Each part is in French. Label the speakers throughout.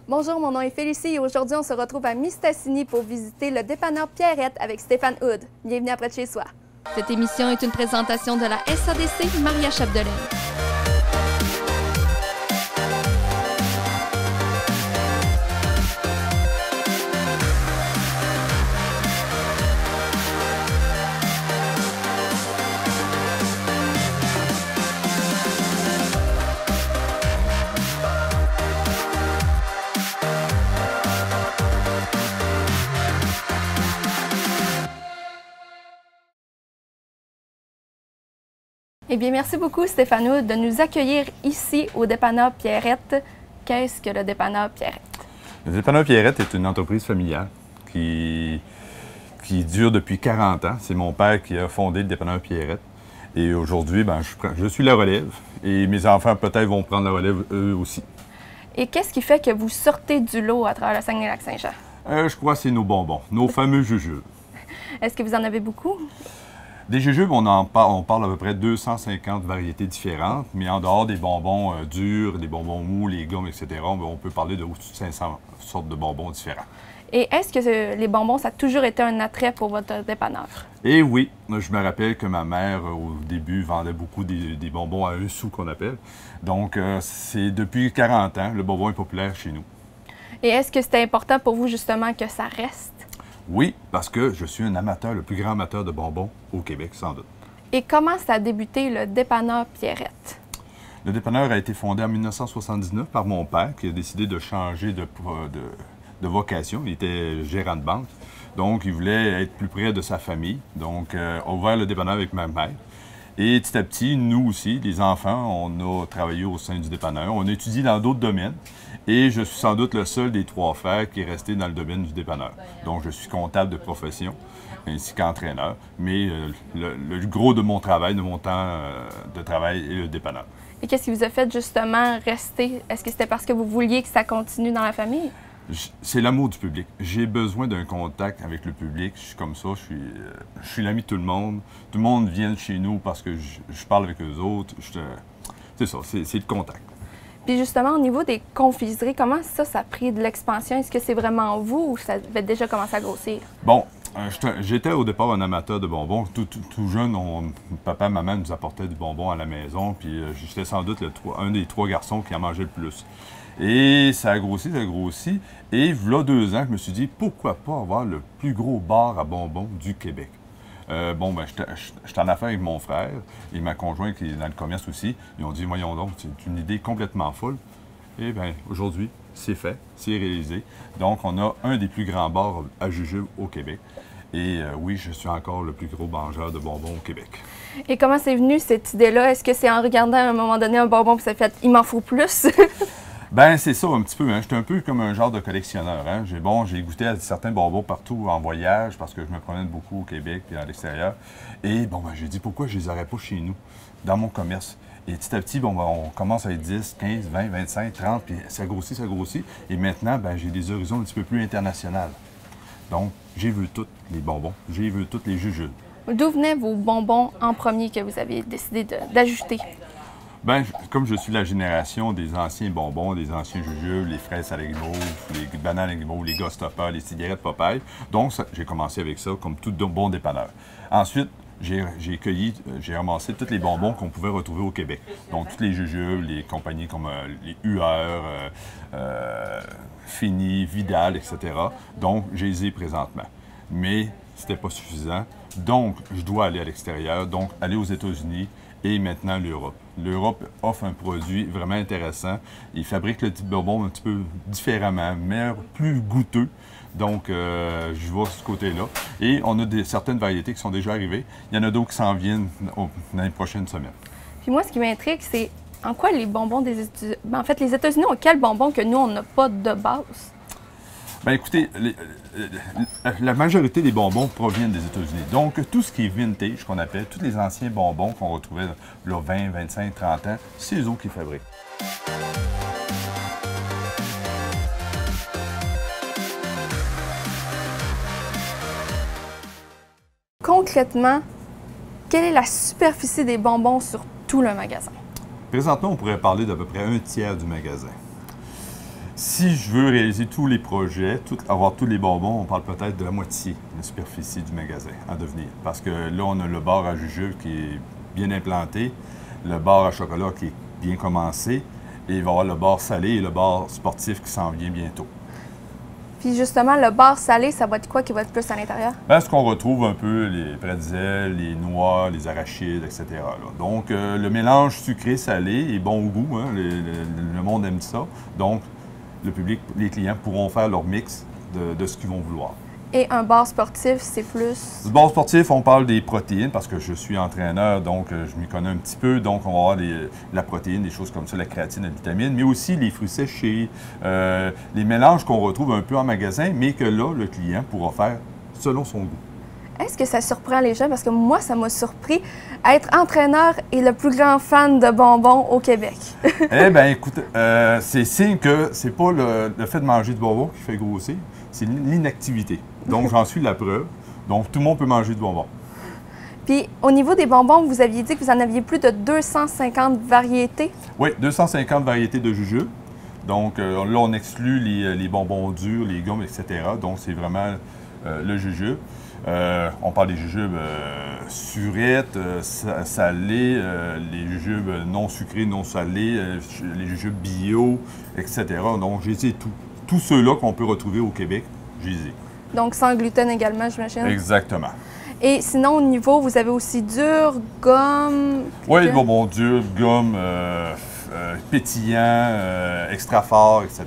Speaker 1: Bonjour, mon nom est Félicie et aujourd'hui on se retrouve à Mistassini pour visiter le dépanneur Pierrette avec Stéphane Hood. Bienvenue à Près de chez soi. Cette émission est une présentation de la SADC Maria-Chapdelaine. Eh bien, merci beaucoup, Stéphane Hood, de nous accueillir ici au dépanneur Pierrette. Qu'est-ce que le dépanneur Pierrette?
Speaker 2: Le dépanneur Pierrette est une entreprise familiale qui dure depuis 40 ans. C'est mon père qui a fondé le dépanneur Pierrette. Et aujourd'hui, je suis la relève. Et mes enfants, peut-être, vont prendre la relève eux aussi.
Speaker 1: Et qu'est-ce qui fait que vous sortez du lot à travers le Saguenay-Lac-Saint-Jean?
Speaker 2: Je crois que c'est nos bonbons, nos fameux jujubes.
Speaker 1: Est-ce que vous en avez beaucoup?
Speaker 2: Des jujubes, on parle à peu près 250 variétés différentes, mais en dehors des bonbons durs, des bonbons mous, les gommes, etc., on peut parler de au-dessus de 500 sortes de bonbons différents.
Speaker 1: Et est-ce que les bonbons, ça a toujours été un attrait pour votre dépanneur?
Speaker 2: Eh oui, je me rappelle que ma mère, au début, vendait beaucoup des bonbons à 1 sou qu'on appelle. Donc, c'est depuis 40 ans, le bonbon est populaire chez nous.
Speaker 1: Et est-ce que c'était important pour vous, justement, que ça reste?
Speaker 2: Oui, parce que je suis un amateur, le plus grand amateur de bonbons au Québec, sans doute.
Speaker 1: Et comment ça a débuté le dépanneur Pierrette?
Speaker 2: Le dépanneur a été fondé en 1979 par mon père, qui a décidé de changer de vocation. Il était gérant de banque, donc il voulait être plus près de sa famille. Donc, on a ouvert le dépanneur avec ma mère. Et petit à petit, nous aussi, les enfants, on a travaillé au sein du dépanneur. On a étudié dans d'autres domaines. Et je suis sans doute le seul des 3 frères qui est resté dans le domaine du dépanneur. Donc, je suis comptable de profession, ainsi qu'entraîneur. Mais le gros de mon travail, de mon temps de travail, est le dépanneur.
Speaker 1: Et qu'est-ce qui vous a fait justement rester? Est-ce que c'était parce que vous vouliez que ça continue dans la famille?
Speaker 2: C'est l'amour du public. J'ai besoin d'un contact avec le public. Je suis comme ça, je suis l'ami de tout le monde. Tout le monde vient chez nous parce que je parle avec eux autres. C'est ça, c'est le contact.
Speaker 1: Puis justement, au niveau des confiseries, comment ça a pris de l'expansion? Est-ce que c'est vraiment vous ou ça avait déjà commencé à grossir?
Speaker 2: Bon, j'étais au départ un amateur de bonbons. Tout jeune, papa et maman nous apportaient du bonbon à la maison. Puis j'étais sans doute un des 3 garçons qui en mangeait le plus. Et ça a grossi, ça a grossi. Et voilà 2 ans, je me suis dit, pourquoi pas avoir le plus gros bar à bonbons du Québec? J'étais en affaire avec mon frère et ma conjointe qui est dans le commerce aussi. Ils ont dit, voyons donc, c'est une idée complètement folle. Et bien, aujourd'hui, c'est fait, c'est réalisé. Donc, on a un des plus grands bars à jujubes au Québec. Et oui, je suis encore le plus gros mangeur de bonbons au Québec.
Speaker 1: Et comment c'est venu cette idée-là? Est-ce que c'est en regardant à un moment donné un bonbon et ça fait « il m'en faut plus » ?
Speaker 2: Ben c'est ça un petit peu. Hein. J'étais un peu comme un genre de collectionneur. Hein. J'ai goûté à certains bonbons partout en voyage parce que je me promène beaucoup au Québec et à l'extérieur. Et j'ai dit pourquoi je les aurais pas chez nous, dans mon commerce. Et petit à petit, on commence à être 10, 15, 20, 25, 30, puis ça grossit, ça grossit. Et maintenant, j'ai des horizons un petit peu plus internationaux. Donc, j'ai vu tous les bonbons, j'ai vu tous les jujubes.
Speaker 1: D'où venaient vos bonbons en premier que vous aviez décidé d'ajouter?
Speaker 2: Comme je suis la génération des anciens bonbons, des anciens jujubes, les fraises à la guimauve, les bananes à la guimauve, les Gostopper, les cigarettes Popeye. Donc, j'ai commencé avec ça, comme tout bon dépanneur. Ensuite, j'ai ramassé tous les bonbons qu'on pouvait retrouver au Québec. Donc, tous les jujubes, les compagnies comme les Hueur, Fini, Vidal, etc. Donc, je les ai présentement. Mais c'était pas suffisant. Donc, je dois aller à l'extérieur, donc aller aux États-Unis et maintenant l'Europe. L'Europe offre un produit vraiment intéressant. Ils fabriquent le type bonbon un petit peu différemment, mais plus goûteux. Donc, je vais ce côté-là. Et on a certaines variétés qui sont déjà arrivées. Il y en a d'autres qui s'en viennent dans les prochaines semaines.
Speaker 1: Puis moi, ce qui m'intrigue, c'est en quoi les bonbons des États-Unis... En fait, les États-Unis ont quel bonbon que nous, on n'a pas de base?
Speaker 2: Écoutez, la majorité des bonbons proviennent des États-Unis. Donc, tout ce qui est vintage, qu'on appelle, tous les anciens bonbons qu'on retrouvait là, 20, 25, 30 ans, c'est eux qui fabriquent.
Speaker 1: Concrètement, quelle est la superficie des bonbons sur tout le magasin?
Speaker 2: Présentement, on pourrait parler d'à peu près 1/3 du magasin. Si je veux réaliser tous les projets, avoir tous les bonbons, on parle peut-être de la moitié de la superficie du magasin à devenir. Parce que là, on a le bar à jujube qui est bien implanté, le bar à chocolat qui est bien commencé, et il va y avoir le bar salé et le bar sportif qui s'en vient bientôt.
Speaker 1: Puis justement, le bar salé, ça va être quoi qui va être plus à l'intérieur?
Speaker 2: Bien, ce qu'on retrouve un peu, les pretzels, les noix, les arachides, etc. là. Donc, le mélange sucré-salé est bon au goût, hein? Le monde aime ça. Donc, le public, les clients pourront faire leur mix de ce qu'ils vont vouloir.
Speaker 1: Et un bar sportif, c'est plus?
Speaker 2: Le bar sportif, on parle des protéines parce que je suis entraîneur, donc je m'y connais un petit peu. Donc, on va avoir la protéine, des choses comme ça, la créatine, la vitamine, mais aussi les fruits séchés, les mélanges qu'on retrouve un peu en magasin, mais que là, le client pourra faire selon son goût.
Speaker 1: Est-ce que ça surprend les gens? Parce que moi, ça m'a surpris. Être entraîneur et le plus grand fan de bonbons au Québec.
Speaker 2: Eh bien, écoute, c'est signe que c'est pas le fait de manger du bonbon qui fait grossir, c'est l'inactivité. Donc, j'en suis la preuve. Donc, tout le monde peut manger du bonbon.
Speaker 1: Puis, au niveau des bonbons, vous aviez dit que vous en aviez plus de 250 variétés.
Speaker 2: Oui, 250 variétés de jujubes. Donc, là, on exclut les bonbons durs, les gommes, etc. Donc, c'est vraiment le jujube. On parle des jujubes surettes, salés, les jujubes non sucrés, non salés, les jujubes bio, etc. Donc, j'ai dit tout. Tous ceux-là qu'on peut retrouver au Québec, j'ai dit.
Speaker 1: Donc, sans gluten également, j'imagine.
Speaker 2: Exactement.
Speaker 1: Et sinon, au niveau, vous avez aussi dur, gomme.
Speaker 2: Oui, bonbons durs, gomme, pétillant, extra fort, etc.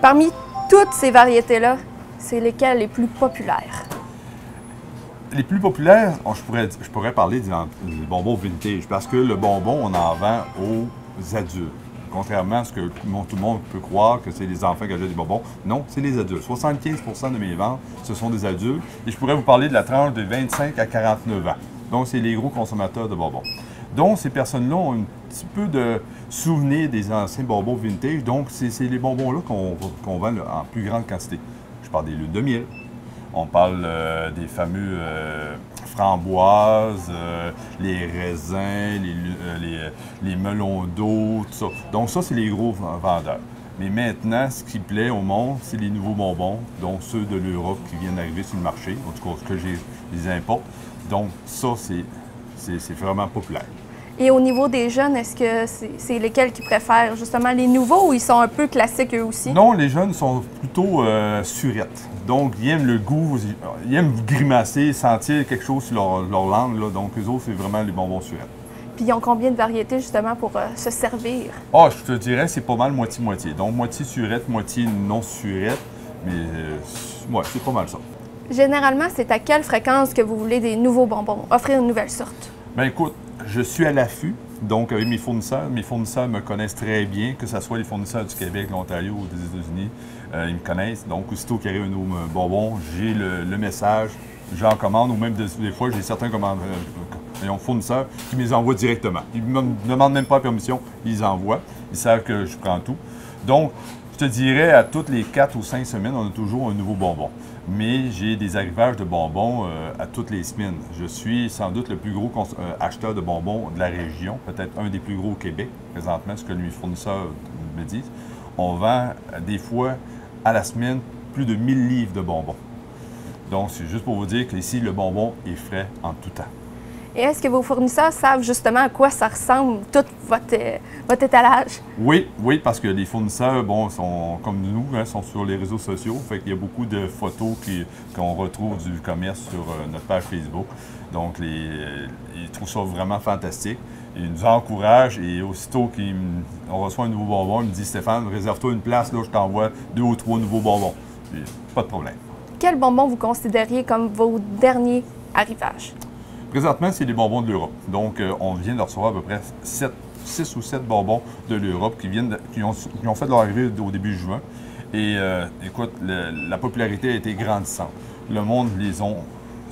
Speaker 1: Parmi toutes ces variétés-là, c'est lesquelles les plus populaires?
Speaker 2: Les plus populaires, je pourrais parler des bonbons vintage, parce que le bonbon, on en vend aux adultes. Contrairement à ce que tout le monde peut croire que c'est les enfants qui achètent des bonbons. Non, c'est les adultes. 75 de mes ventes, ce sont des adultes. Et je pourrais vous parler de la tranche de 25 à 49 ans. Donc, c'est les gros consommateurs de bonbons. Donc, ces personnes-là ont un petit peu de souvenirs des anciens bonbons vintage. Donc, c'est les bonbons-là qu'on vend en plus grande quantité. Je parle des lunes de miel. On parle des fameux framboises, les raisins, les melons d'eau, tout ça. Donc ça, c'est les gros vendeurs. Mais maintenant, ce qui plaît au monde, c'est les nouveaux bonbons, donc ceux de l'Europe qui viennent d'arriver sur le marché, en tout cas, ce que les importe. Donc ça, c'est vraiment populaire.
Speaker 1: Et au niveau des jeunes, est-ce que c'est lesquels qui préfèrent justement les nouveaux ou ils sont un peu classiques eux aussi?
Speaker 2: Non, les jeunes sont plutôt surettes. Donc, ils aiment le goût, ils aiment grimacer, sentir quelque chose sur leur langue. Là. Donc, eux autres, c'est vraiment les bonbons surettes.
Speaker 1: Puis, ils ont combien de variétés justement pour se servir?
Speaker 2: Ah, je te dirais, c'est pas mal moitié-moitié. Donc, moitié surette, moitié non surette. Mais, ouais, c'est pas mal ça.
Speaker 1: Généralement, c'est à quelle fréquence que vous voulez des nouveaux bonbons, offrir une nouvelle sorte?
Speaker 2: Bien, écoute, je suis à l'affût, donc avec mes fournisseurs me connaissent très bien, que ce soit les fournisseurs du Québec, l'Ontario ou des États-Unis, ils me connaissent. Donc, aussitôt qu'il y a un nouveau bonbon, j'ai le message, j'en commande, ou même des fois, j'ai certains fournisseurs qui me les envoient directement. Ils ne me demandent même pas la permission, ils les envoient. Ils savent que je prends tout. Donc, je te dirais, à toutes les 4 ou 5 semaines, on a toujours un nouveau bonbon. Mais j'ai des arrivages de bonbons à toutes les semaines. Je suis sans doute le plus gros acheteur de bonbons de la région, peut-être un des plus gros au Québec, présentement, ce que mes fournisseurs me disent. On vend des fois à la semaine plus de 1000 livres de bonbons. Donc, c'est juste pour vous dire qu'ici, le bonbon est frais en tout temps.
Speaker 1: Et est-ce que vos fournisseurs savent justement à quoi ça ressemble, tout votre étalage?
Speaker 2: Oui, parce que les fournisseurs, bon, sont comme nous, hein, sont sur les réseaux sociaux. Fait qu'il y a beaucoup de photos qu'on retrouve du commerce sur notre page Facebook. Donc, ils trouvent ça vraiment fantastique. Ils nous encouragent et aussitôt qu'on reçoit un nouveau bonbon, ils me disent « Stéphane, réserve-toi une place, là, je t'envoie 2 ou 3 nouveaux bonbons. » Pas de problème.
Speaker 1: Quels bonbons vous considériez comme vos derniers arrivages?
Speaker 2: Présentement, c'est les bonbons de l'Europe. Donc, on vient de recevoir à peu près 6 ou 7 bonbons de l'Europe qui ont fait leur arrivée au début juin. Et écoute, la popularité a été grandissante. Le monde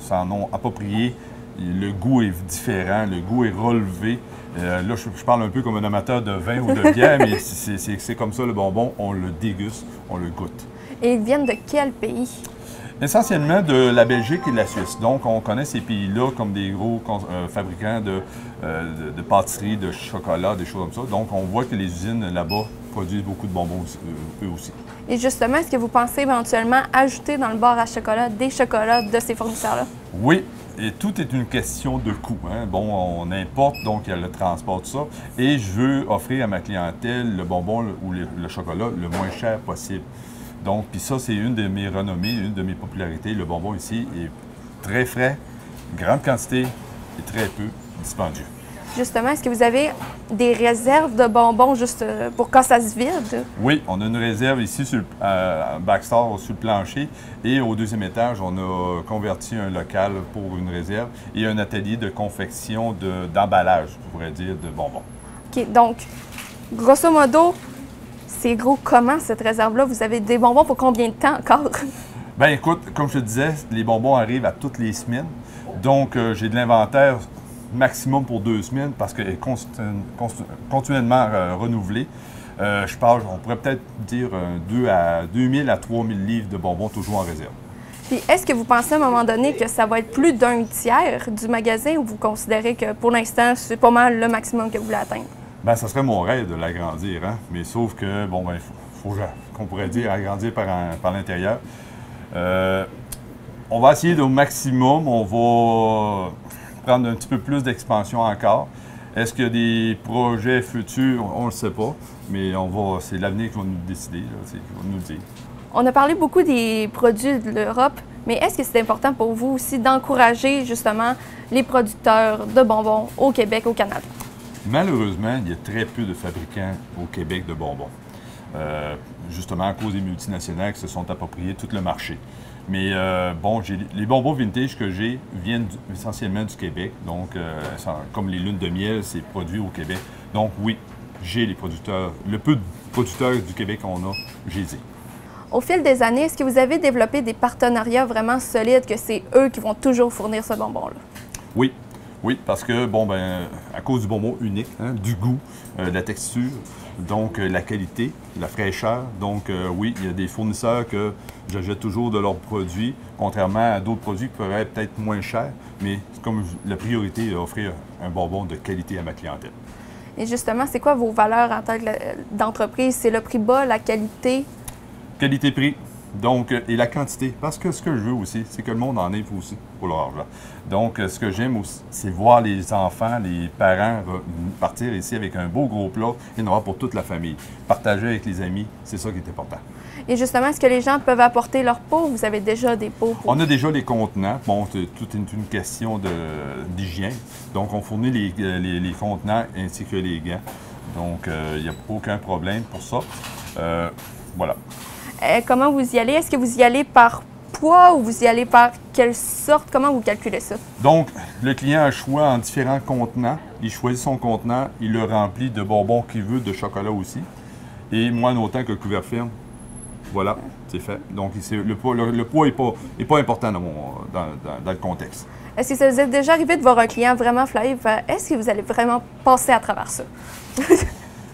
Speaker 2: s'en ont approprié. Le goût est différent, le goût est relevé. Là, je parle un peu comme un amateur de vin ou de bière, mais c'est comme ça le bonbon. On le déguste, on le goûte.
Speaker 1: Et ils viennent de quel pays?
Speaker 2: Essentiellement de la Belgique et de la Suisse. Donc, on connaît ces pays-là comme des gros fabricants de pâtisserie, de chocolat, des choses comme ça. Donc, on voit que les usines là-bas produisent beaucoup de bonbons eux aussi.
Speaker 1: Et justement, est-ce que vous pensez éventuellement ajouter dans le bar à chocolat des chocolats de ces fournisseurs-là?
Speaker 2: Oui, et tout est une question de coût. Hein. Bon, on importe, donc il y a le transport, tout ça. Et je veux offrir à ma clientèle le bonbon ou le chocolat le moins cher possible. Donc, puis ça, c'est une de mes renommées, une de mes popularités. Le bonbon ici est très frais, grande quantité et très peu dispendieux.
Speaker 1: Justement, est-ce que vous avez des réserves de bonbons juste pour quand ça se vide?
Speaker 2: Oui, on a une réserve ici sur le backstore, sur le plancher. Et au deuxième étage, on a converti un local pour une réserve et un atelier de confection d'emballage, je pourrais dire, de bonbons.
Speaker 1: OK, donc, grosso modo, c'est gros comment cette réserve-là? Vous avez des bonbons pour combien de temps encore?
Speaker 2: Bien, écoute, comme je te disais, les bonbons arrivent à toutes les semaines. Donc, j'ai de l'inventaire maximum pour 2 semaines parce qu'elle est continuellement renouvelée. Je parle, on pourrait peut-être dire 2000 à 3000 livres de bonbons toujours en réserve.
Speaker 1: Puis, est-ce que vous pensez à un moment donné que ça va être plus d'un tiers du magasin ou vous considérez que pour l'instant, c'est pas mal le maximum que vous voulez atteindre?
Speaker 2: Bien, ça serait mon rêve de l'agrandir, hein? Mais sauf que, bon, ben, faut qu'on pourrait dire agrandir par l'intérieur. On va essayer au maximum, on va prendre un petit peu plus d'expansion encore. Est-ce qu'il y a des projets futurs? On ne le sait pas, mais c'est l'avenir qui va nous décider, qui va nous le dire.
Speaker 1: On a parlé beaucoup des produits de l'Europe, mais est-ce que c'est important pour vous aussi d'encourager justement les producteurs de bonbons au Québec, au Canada?
Speaker 2: Malheureusement, il y a très peu de fabricants au Québec de bonbons. Justement à cause des multinationales qui se sont appropriés tout le marché. Mais bon, les bonbons vintage que j'ai viennent essentiellement du Québec. Donc, comme les lunes de miel, c'est produit au Québec. Donc oui, j'ai les producteurs. Le peu de producteurs du Québec qu'on a, j'ai les ai.
Speaker 1: Au fil des années, est-ce que vous avez développé des partenariats vraiment solides que c'est eux qui vont toujours fournir ce bonbon-là?
Speaker 2: Oui. Oui, parce que, bon, ben, à cause du bonbon unique, hein, du goût, de la texture, donc la qualité, la fraîcheur. Donc, oui, il y a des fournisseurs que j'achète toujours de leurs produits, contrairement à d'autres produits qui pourraient être peut-être moins chers, mais comme la priorité est d'offrir un bonbon de qualité à ma clientèle.
Speaker 1: Et justement, c'est quoi vos valeurs en tant d'entreprise? C'est le prix bas, la qualité?
Speaker 2: Qualité-prix. Donc, et la quantité, parce que ce que je veux aussi, c'est que le monde en ait aussi pour leur argent. Donc, ce que j'aime aussi, c'est voir les enfants, les parents partir ici avec un beau gros plat et en avoir pour toute la famille. Partager avec les amis, c'est ça qui est important.
Speaker 1: Et justement, est-ce que les gens peuvent apporter leurs pots? Vous avez déjà des pots?
Speaker 2: On a déjà les contenants. Bon, tout est une question d'hygiène. Donc, on fournit les contenants ainsi que les gants. Donc, il n'y a aucun problème pour ça. Voilà.
Speaker 1: Comment vous y allez? Est-ce que vous y allez par poids ou vous y allez par quelle sorte? Comment vous calculez ça?
Speaker 2: Donc, le client a le choix en différents contenants. Il choisit son contenant, il le remplit de bonbons qu'il veut, de chocolat aussi. Et moins autant que le couvert ferme. Voilà, c'est fait. Donc, le poids n'est pas important dans le contexte.
Speaker 1: Est-ce que ça vous est déjà arrivé de voir un client vraiment flyé? Est-ce que vous allez vraiment passer à travers ça?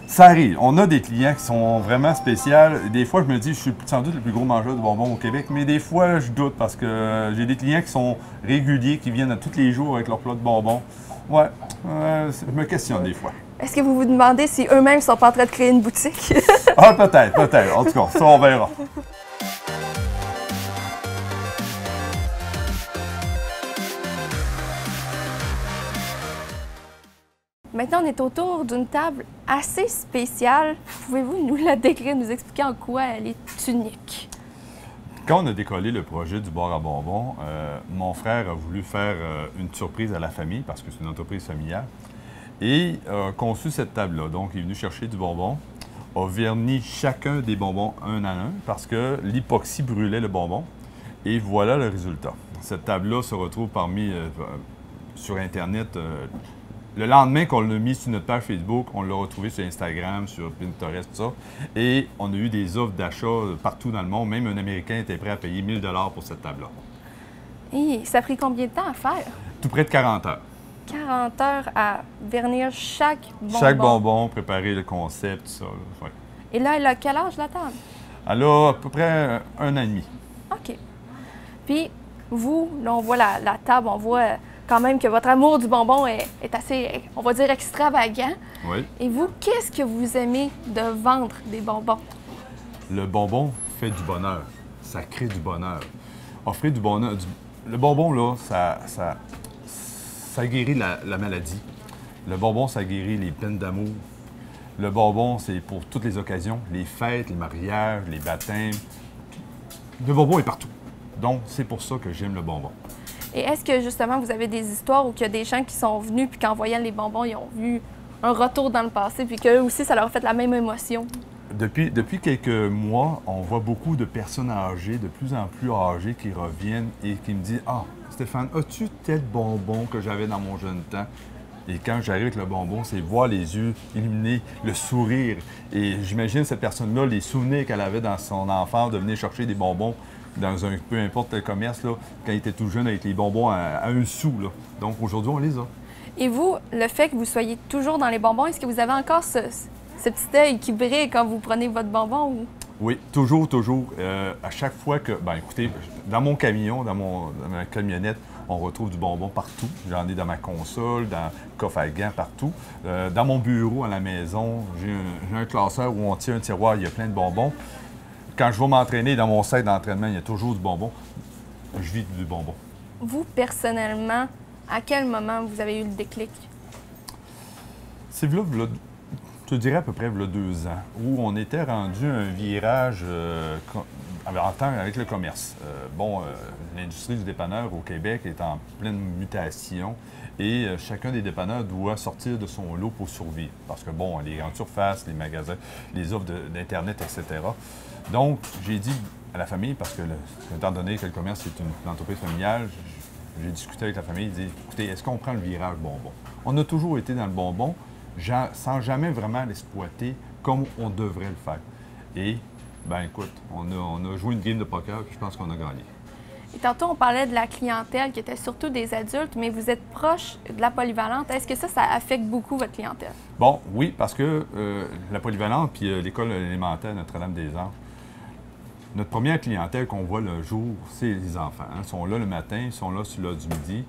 Speaker 2: Ça arrive. On a des clients qui sont vraiment spéciaux. Des fois, je me dis, je suis sans doute le plus gros mangeur de bonbons au Québec, mais des fois, je doute parce que j'ai des clients qui sont réguliers, qui viennent tous les jours avec leur plat de bonbons. Ouais, je me questionne des fois.
Speaker 1: Est-ce que vous vous demandez si eux-mêmes ne sont pas en train de créer une boutique?
Speaker 2: Ah, peut-être. En tout cas, ça, on verra.
Speaker 1: Maintenant, on est autour d'une table assez spéciale. Pouvez-vous nous la décrire, nous expliquer en quoi elle est unique?
Speaker 2: Quand on a décollé le projet du bar à bonbons, mon frère a voulu faire une surprise à la famille parce que c'est une entreprise familiale et a conçu cette table-là. Donc, il est venu chercher du bonbon, a verni chacun des bonbons un à un parce que l'époxy brûlait le bonbon et voilà le résultat. Cette table-là se retrouve sur Internet. Le lendemain qu'on l'a mis sur notre page Facebook, on l'a retrouvé sur Instagram, sur Pinterest, tout ça. Et on a eu des offres d'achat partout dans le monde. Même un Américain était prêt à payer 1000 $ pour cette table-là.
Speaker 1: Et ça a pris combien de temps à faire?
Speaker 2: Tout près de 40 heures.
Speaker 1: 40 heures à vernir chaque bonbon?
Speaker 2: Chaque bonbon, préparer le concept, tout ça. Là. Ouais.
Speaker 1: Et là, elle a quel âge, la table?
Speaker 2: Elle a à peu près 1 an et demi.
Speaker 1: OK. Puis, vous, là, on voit la table, on voit quand même que votre amour du bonbon est assez, on va dire, extravagant.
Speaker 2: Oui.
Speaker 1: Et vous, qu'est-ce que vous aimez de vendre des bonbons?
Speaker 2: Le bonbon fait du bonheur. Ça crée du bonheur. Offrir du bonheur. Le bonbon, là, ça guérit la maladie. Le bonbon, ça guérit les peines d'amour. Le bonbon, c'est pour toutes les occasions, les fêtes, les mariages, les baptêmes. Le bonbon est partout. Donc, c'est pour ça que j'aime le bonbon.
Speaker 1: Et est-ce que, justement, vous avez des histoires où il y a des gens qui sont venus puis qu'en voyant les bonbons, ils ont vu un retour dans le passé puis qu'eux aussi, ça leur a fait la même émotion?
Speaker 2: Depuis quelques mois, on voit beaucoup de personnes âgées, de plus en plus âgées, qui reviennent et qui me disent « Ah, Stéphane, as-tu tel bonbon que j'avais dans mon jeune temps? » Et quand j'arrive avec le bonbon, c'est voir les yeux illuminés, le sourire. Et j'imagine cette personne-là, les souvenirs qu'elle avait dans son enfance de venir chercher des bonbons dans un peu importe quel commerce, là, quand il était tout jeune avec les bonbons à 1 sou. Là. Donc aujourd'hui, on les a.
Speaker 1: Et vous, le fait que vous soyez toujours dans les bonbons, est-ce que vous avez encore ce petit œil qui brille quand vous prenez votre bonbon? Ou...
Speaker 2: Oui, toujours, toujours. À chaque fois que... Ben écoutez, dans mon camion, dans ma camionnette, on retrouve du bonbon partout. J'en ai dans ma console, dans le coffre à gants, partout. Dans mon bureau, à la maison, j'ai un classeur où on tient un tiroir, il y a plein de bonbons. Quand je vais m'entraîner dans mon set d'entraînement, il y a toujours du bonbon. Je vis du bonbon.
Speaker 1: Vous, personnellement, à quel moment vous avez eu le déclic?
Speaker 2: C'est je dirais à peu près 2 ans, où on était rendu à un virage avec le commerce. L'industrie du dépanneur au Québec est en pleine mutation et chacun des dépanneurs doit sortir de son lot pour survivre. Parce que, bon, les grandes surfaces, les magasins, les offres d'Internet, etc. Donc, j'ai dit à la famille, parce que, étant donné que le commerce est une entreprise familiale, j'ai discuté avec la famille, j'ai dit, écoutez, est-ce qu'on prend le virage bonbon? On a toujours été dans le bonbon, sans jamais vraiment l'exploiter comme on devrait le faire. Et, ben écoute, on a joué une game de poker, puis je pense qu'on a gagné.
Speaker 1: Et tantôt, on parlait de la clientèle qui était surtout des adultes, mais vous êtes proche de la polyvalente. Est-ce que ça affecte beaucoup votre clientèle?
Speaker 2: Bon, oui, parce que la polyvalente puis l'école élémentaire Notre-Dame-des-Anges, notre première clientèle qu'on voit le jour, c'est les enfants. Hein. Ils sont là le matin, ils sont là sur l'heure du midi.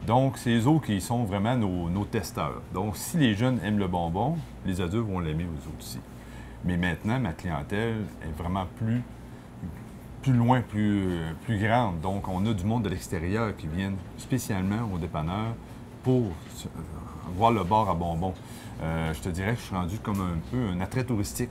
Speaker 2: Donc, c'est eux autres qui sont vraiment nos testeurs. Donc, si les jeunes aiment le bonbon, les adultes vont l'aimer aux autres aussi. Mais maintenant, ma clientèle est vraiment plus loin, plus grande. Donc, on a du monde de l'extérieur qui viennent spécialement au dépanneur pour voir le bar à bonbons. Je te dirais que je suis rendu comme un peu un attrait touristique.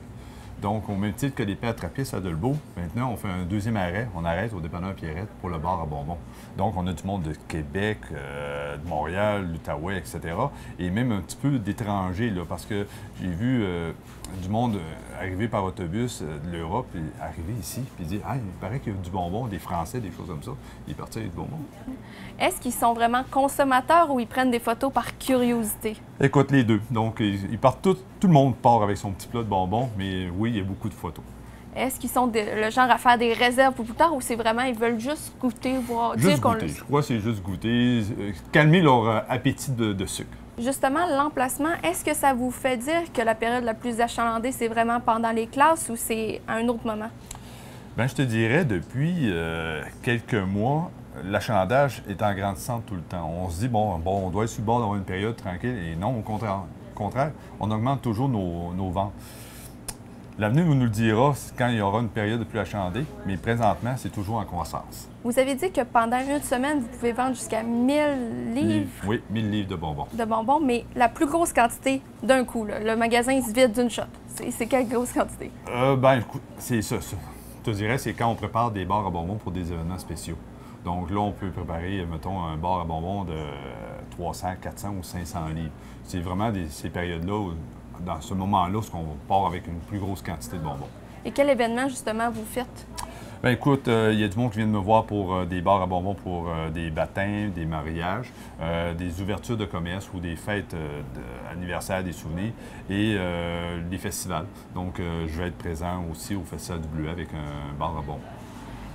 Speaker 2: Donc, au même titre que les pères trappistes à Delbo, maintenant, on fait un deuxième arrêt. On arrête au dépanneur Pierrette pour le bar à bonbons. Donc, on a du monde de Québec, de Montréal, l'Outaouais, etc. Et même un petit peu d'étrangers, là, parce que j'ai vu du monde arriver par autobus de l'Europe, et arriver ici, puis dire « Ah, il paraît qu'il y a du bonbon, des Français, des choses comme ça. » Ils partent avec du bonbon.
Speaker 1: Est-ce qu'ils sont vraiment consommateurs ou ils prennent des photos par curiosité?
Speaker 2: Écoute, les deux. Donc, ils partent tout le monde part avec son petit plat de bonbons, mais oui, il y a beaucoup de photos.
Speaker 1: Est-ce qu'ils sont le genre à faire des réserves pour plus tard ou c'est vraiment, ils veulent juste goûter, voir,
Speaker 2: juste
Speaker 1: dire qu'on
Speaker 2: goûter. Je crois que c'est juste goûter, calmer leur appétit de sucre.
Speaker 1: Justement, l'emplacement, est-ce que ça vous fait dire que la période la plus achalandée, c'est vraiment pendant les classes ou c'est à un autre moment?
Speaker 2: Bien, je te dirais, depuis quelques mois, l'achalandage est en grandissant tout le temps. On se dit, bon, on doit être sur le bord d'avoir une période tranquille, et non, au contraire, on augmente toujours nos ventes. L'avenir nous le dira quand il y aura une période plus achalandée, mais présentement, c'est toujours en croissance.
Speaker 1: Vous avez dit que pendant une semaine, vous pouvez vendre jusqu'à 1000 livres.
Speaker 2: Oui, 1000 livres de bonbons.
Speaker 1: De bonbons, mais la plus grosse quantité d'un coup, là, le magasin il se vide d'une shot. C'est quelle grosse quantité?
Speaker 2: Ben, écoute, c'est ça. Je te dirais, c'est quand on prépare des bars à bonbons pour des événements spéciaux. Donc là, on peut préparer, mettons, un bar à bonbons de 300, 400 ou 500 livres. C'est vraiment ces périodes-là, dans ce moment-là, où on part avec une plus grosse quantité de bonbons.
Speaker 1: Et quel événement, justement, vous faites?
Speaker 2: Bien, écoute, il y a du monde qui vient de me voir pour des bars à bonbons pour des baptêmes, des mariages, des ouvertures de commerce ou des fêtes d'anniversaire, des souvenirs et des festivals. Donc, je vais être présent aussi au Festival du Bleuet avec un bar à bonbons.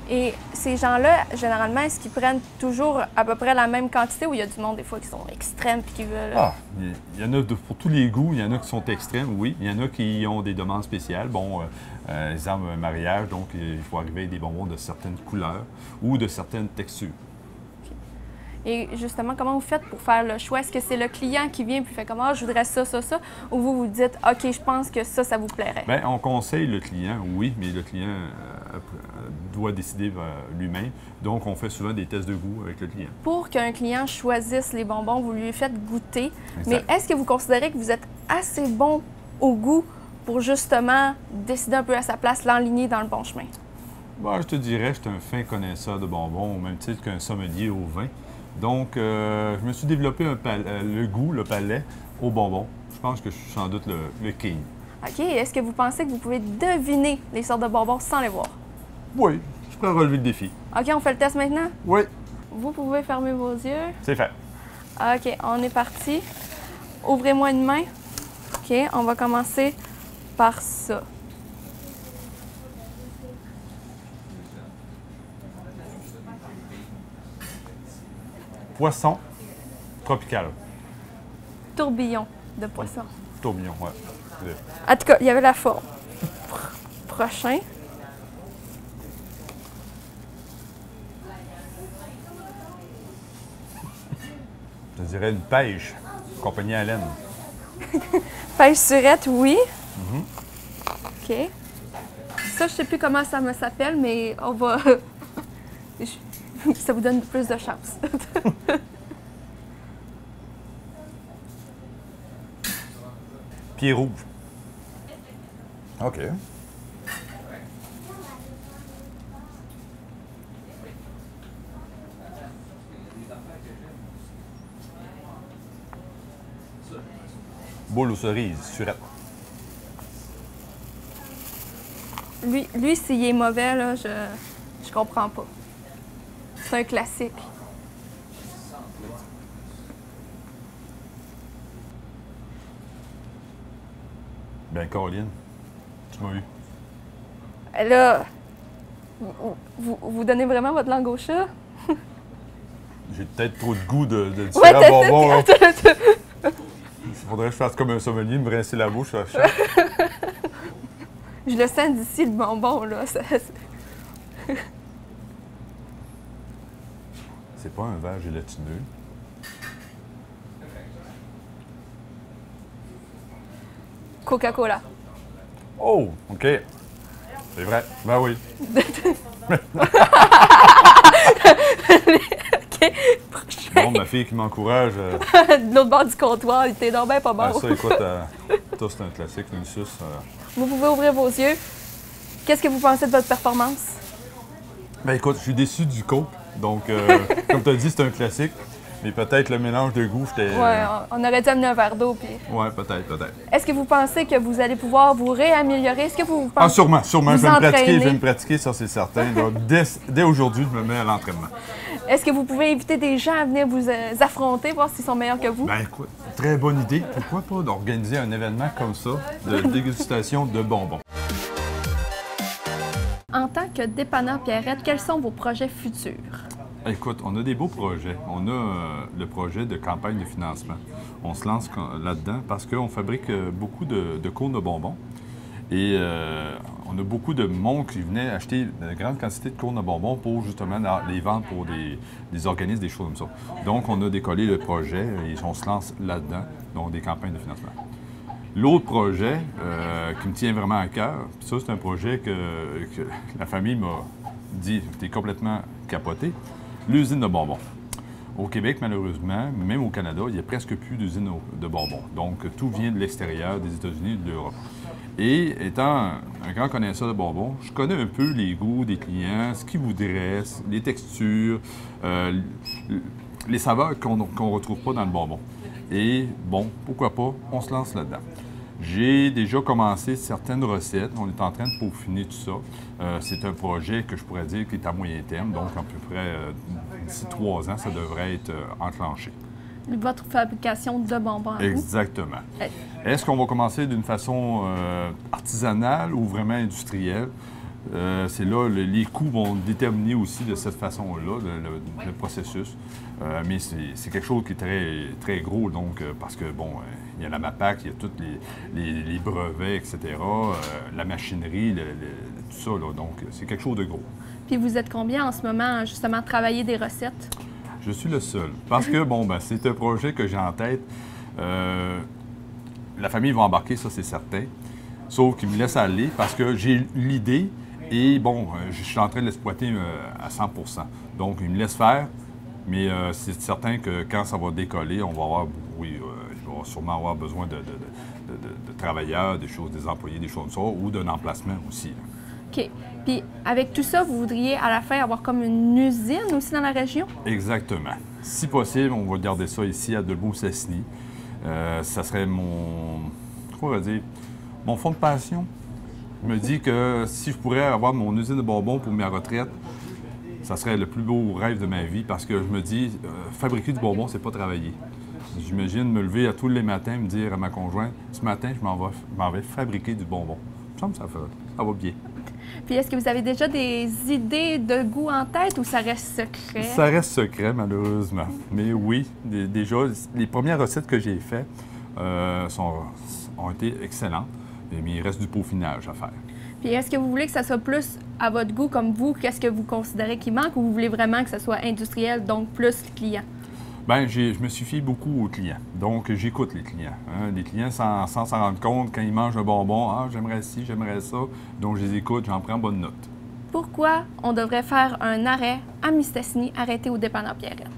Speaker 1: Et ces gens-là, généralement, est-ce qu'ils prennent toujours à peu près la même quantité ou il y a du monde, des fois, qui sont extrêmes et qui veulent...
Speaker 2: Ah, il y en a pour tous les goûts. Il y en a qui sont extrêmes, oui. Il y en a qui ont des demandes spéciales. Bon, exemple, un mariage, donc il faut arriver avec des bonbons de certaines couleurs ou de certaines textures.
Speaker 1: Et justement, comment vous faites pour faire le choix? Est-ce que c'est le client qui vient et fait comme « Ah, je voudrais ça, ça, ça » ou vous vous dites « OK, je pense que ça vous plairait ».
Speaker 2: Bien, on conseille le client, oui, mais le client doit décider lui-même. Donc, on fait souvent des tests de goût avec le client.
Speaker 1: Pour qu'un client choisisse les bonbons, vous lui faites goûter.
Speaker 2: Exact.
Speaker 1: Mais est-ce que vous considérez que vous êtes assez bon au goût pour justement décider un peu à sa place, l'enligner dans le bon chemin?
Speaker 2: Bon, je te dirais, je suis un fin connaisseur de bonbons, au même titre qu'un sommelier au vin. Donc, je me suis développé le goût, le palais aux bonbons. Je pense que je suis sans doute le king.
Speaker 1: OK. Est-ce que vous pensez que vous pouvez deviner les sortes de bonbons sans les voir?
Speaker 2: Oui, je peux relever le défi.
Speaker 1: OK, on fait le test maintenant?
Speaker 2: Oui.
Speaker 1: Vous pouvez fermer vos yeux.
Speaker 2: C'est fait.
Speaker 1: OK, on est parti. Ouvrez-moi une main. OK, on va commencer par ça.
Speaker 2: Poisson tropical.
Speaker 1: Tourbillon de poisson.
Speaker 2: Tourbillon, oui.
Speaker 1: En tout cas, il y avait la forme. Prochain.
Speaker 2: Je dirais une pêche, compagnie Allen.
Speaker 1: Pêche surette, oui. OK. Ça, je sais plus comment ça me s'appelle, mais on va... Ça vous donne plus de chance.
Speaker 2: Pied rouge. OK. Boule aux cerises, surette.
Speaker 1: Lui s'il est mauvais, là, je comprends pas. C'est un classique.
Speaker 2: Ben, Caroline, tu m'as eu.
Speaker 1: Là, vous donnez vraiment votre langue au chat?
Speaker 2: J'ai peut-être trop de goût de différents bonbons. Là. Il faudrait que je fasse comme un sommelier, me rincer la bouche à chaque.
Speaker 1: Je le sens d'ici, le bonbon, là.
Speaker 2: C'est pas un verre gélatineux.
Speaker 1: Coca-Cola.
Speaker 2: Oh, OK. C'est vrai. Ben oui.
Speaker 1: OK, prochain.
Speaker 2: Bon, ma fille qui m'encourage.
Speaker 1: De l'autre bord du comptoir, il était donc bien pas bon.
Speaker 2: Ah, ça, écoute, ça, c'est un classique, une suce.
Speaker 1: Vous pouvez ouvrir vos yeux. Qu'est-ce que vous pensez de votre performance?
Speaker 2: Ben écoute, je suis déçu du Coke. Donc, comme tu as dit, c'est un classique. Mais peut-être le mélange de goût, j'étais...
Speaker 1: Ouais, on aurait dû amener un verre d'eau. Puis...
Speaker 2: Ouais, peut-être.
Speaker 1: Est-ce que vous pensez que vous allez pouvoir vous réaméliorer? Est-ce que vous pensez...
Speaker 2: Ah, sûrement. Je
Speaker 1: entraîner?
Speaker 2: vais me pratiquer, ça, c'est certain. Donc, dès aujourd'hui, je me mets à l'entraînement.
Speaker 1: Est-ce que vous pouvez inviter des gens à venir vous affronter, voir s'ils sont meilleurs que vous?
Speaker 2: Ben écoute, très bonne idée. Pourquoi pas d'organiser un événement comme ça, de dégustation de bonbons?
Speaker 1: En tant que dépanneur Pierrette, quels sont vos projets futurs?
Speaker 2: Écoute, on a des beaux projets. On a le projet de campagne de financement. On se lance là-dedans parce qu'on fabrique beaucoup de cônes de bonbons. Et on a beaucoup de monde qui venait acheter de grandes quantités de cônes de bonbons pour justement les vendre pour des organismes, des choses comme ça. Donc, on a décollé le projet et on se lance là-dedans, donc des campagnes de financement. L'autre projet qui me tient vraiment à cœur, ça, c'est un projet que la famille m'a dit « T'es complètement capoté », l'usine de bonbons. Au Québec, malheureusement, même au Canada, il n'y a presque plus d'usine de bonbons. Donc, tout vient de l'extérieur, des États-Unis et de l'Europe. Et étant un grand connaisseur de bonbons, je connais un peu les goûts des clients, ce qu'ils voudraient, les textures, les saveurs qu'on ne retrouve pas dans le bonbon. Et bon, pourquoi pas, on se lance là-dedans. J'ai déjà commencé certaines recettes. On est en train de peaufiner tout ça. C'est un projet que je pourrais dire qui est à moyen terme. Donc, à peu près d'ici 3 ans, ça devrait être enclenché.
Speaker 1: Votre fabrication de bonbons.
Speaker 2: Exactement. Est-ce qu'on va commencer d'une façon artisanale ou vraiment industrielle? C'est là, les coûts vont déterminer aussi de cette façon-là, le processus. Mais c'est quelque chose qui est très, très gros, donc, parce que, bon, il y a la MAPAC, il y a tous les brevets, etc., la machinerie, tout ça, là, donc c'est quelque chose de gros.
Speaker 1: Puis vous êtes combien en ce moment, justement, à travailler des recettes?
Speaker 2: Je suis le seul. Parce que, bon, ben, c'est un projet que j'ai en tête. La famille va embarquer, ça, c'est certain. Sauf qu'il me laisse aller parce que j'ai l'idée et, bon, je suis en train de l'exploiter à 100 %. Donc, il me laisse faire, mais c'est certain que quand ça va décoller, on va avoir, oui, il va sûrement avoir besoin de travailleurs, des employés, des choses comme ça, ou d'un emplacement aussi.
Speaker 1: OK. Puis, avec tout ça, vous voudriez à la fin avoir comme une usine aussi dans la région?
Speaker 2: Exactement. Si possible, on va garder ça ici à Debout-Cessny. Ça serait quoi dire, mon fond de passion. Je me dis que si je pourrais avoir mon usine de bonbons pour ma retraite, ça serait le plus beau rêve de ma vie parce que je me dis, fabriquer du bonbon, c'est pas travailler. J'imagine me lever à tous les matins, me dire à ma conjointe, ce matin, je m'en vais fabriquer du bonbon. Ça me semble que ça va bien.
Speaker 1: Puis est-ce que vous avez déjà des idées de goût en tête ou ça reste secret?
Speaker 2: Ça reste secret, malheureusement. Mais oui, déjà, les premières recettes que j'ai faites ont été excellentes, mais il reste du peaufinage à faire.
Speaker 1: Puis est-ce que vous voulez que ça soit plus à votre goût comme vous? Qu'est-ce que vous considérez qui manque ou vous voulez vraiment que ça soit industriel, donc plus client?
Speaker 2: Bien, je me suis fié beaucoup aux clients. Donc, j'écoute les clients. Hein. Les clients, sans s'en rendre compte, quand ils mangent un bonbon, « Ah, j'aimerais ci, j'aimerais ça. » Donc, je les écoute, j'en prends bonne note.
Speaker 1: Pourquoi on devrait faire un arrêt à Mistassini, arrêté au dépanneur Pierrette?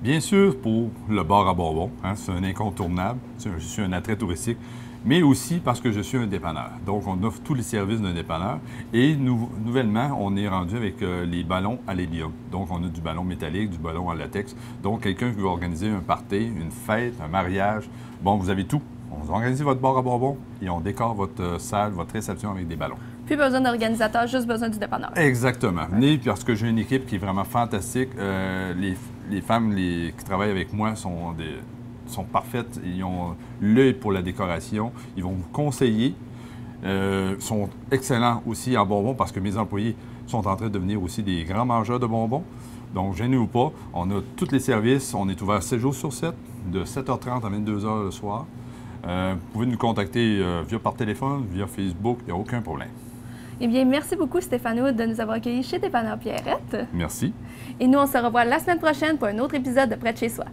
Speaker 2: Bien sûr, pour le bar à bonbons, hein, c'est un incontournable. Je suis un attrait touristique, mais aussi parce que je suis un dépanneur. Donc, on offre tous les services d'un dépanneur. Et nouvellement, on est rendu avec les ballons à l'hélium. Donc, on a du ballon métallique, du ballon en latex. Donc, quelqu'un qui veut organiser un party, une fête, un mariage, bon, vous avez tout. On organise votre bar à bonbons et on décore votre salle, votre réception avec des ballons.
Speaker 1: Plus besoin d'organisateur, juste besoin du dépanneur.
Speaker 2: Exactement. Venez parce que j'ai une équipe qui est vraiment fantastique. Les femmes qui travaillent avec moi sont parfaites. Ils ont l'œil pour la décoration. Ils vont vous conseiller. Sont excellents aussi en bonbons parce que mes employés sont en train de devenir aussi des grands mangeurs de bonbons. Donc, gênez-vous pas. On a tous les services. On est ouvert 7 jours sur 7, de 7h30 à 22h le soir. Vous pouvez nous contacter par téléphone, via Facebook. Il n'y a aucun problème.
Speaker 1: Eh bien, merci beaucoup, Stéphane Hood, de nous avoir accueillis chez Dépanneur Pierrette.
Speaker 2: Merci.
Speaker 1: Et nous, on se revoit la semaine prochaine pour un autre épisode de Près de chez soi.